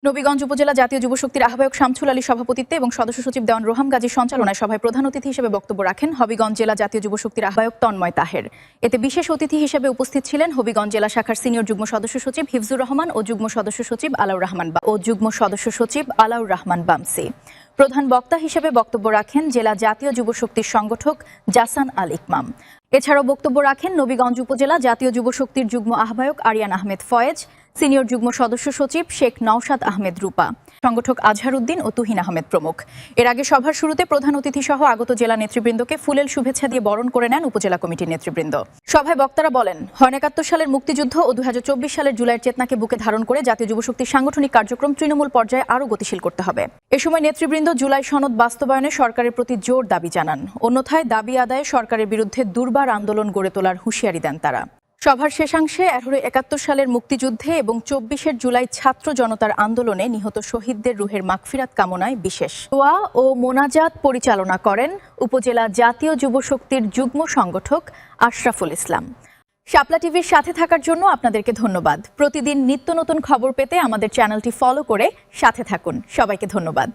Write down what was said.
নবীগঞ্জ উপজেলা জাতীয় যুবশক্তির আহ্বায়ক শামছুল আলী সভাপতিত্বে এবং সদস্য সচিব দেওয়ান রোহাম গাজীর সঞ্চালনায় সভায় প্রধান অতিথি হিসেবে বক্তব্য রাখেন হবিগঞ্জ জেলা জাতীয় যুবশক্তির আহ্বায়ক তন্ময় তাহের। এতে বিশেষ অতিথি হিসেবে উপস্থিত ছিলেন হবিগঞ্জ জেলা শাখার সিনিয়র যুগ্ম সদস্য সচিব হিফজুর রহমান ও যুগ্ম সদস্য সচিব আলাউর রহমান বামসি। প্রধান বক্তা হিসেবে বক্তব্য রাখেন জেলা জাতীয় যুবশক্তির সংগঠক জাসান আল ইকমাম। এছাড়াও বক্তব্য রাখেন নবীগঞ্জ উপজেলা জাতীয় যুবশক্তির যুগ্ম আহ্বায়ক আরিয়ান আহমেদ ফয়েজ, সিনিয়র যুগ্ম সদস্য সচিব শেখ নওশাদ আহমেদ রূপা, সংগঠক আজহার উদ্দিন ও তুহিন আহমেদ প্রমুখ। এর আগে সভার শুরুতে প্রধান অতিথি সহ আগত জেলা নেতৃবৃন্দকে ফুলেল শুভেচ্ছা দিয়ে বরণ করে নেন উপজেলা কমিটির নেতৃবৃন্দ। সভায় বক্তারা বলেন, 1971 সালের মুক্তিযুদ্ধ ও 2024 সালের জুলাইয়ের চেতনাকে বুকে ধারণ করে জাতীয় যুবশক্তির সাংগঠনিক কার্যক্রম তৃণমূল পর্যায়ে আরও গতিশীল করতে হবে। এ সময় নেতৃবৃন্দ জুলাই সনদ বাস্তবায়নে সরকারের প্রতি জোর দাবি জানান। অন্যথায় দাবি আদায়ে সরকারের বিরুদ্ধে দুর্বার আন্দোলন গড়ে তোলার হুঁশিয়ারি দেন তারা। সভার শেষাংশে 1971 সালের মুক্তিযুদ্ধে এবং 24 জুলাই ছাত্র জনতার আন্দোলনে নিহত শহীদদের রুহের মাগফিরাত কামনায় বিশেষ দোয়া ও মোনাজাত পরিচালনা করেন উপজেলা জাতীয় যুবশক্তির যুগ্ম সংগঠক আশরাফুল ইসলাম। শাপলা টিভির সাথে থাকার জন্য আপনাদেরকে ধন্যবাদ। প্রতিদিন নিত্য নতুন খবর পেতে আমাদের চ্যানেলটি ফলো করে সাথে থাকুন। সবাইকে ধন্যবাদ।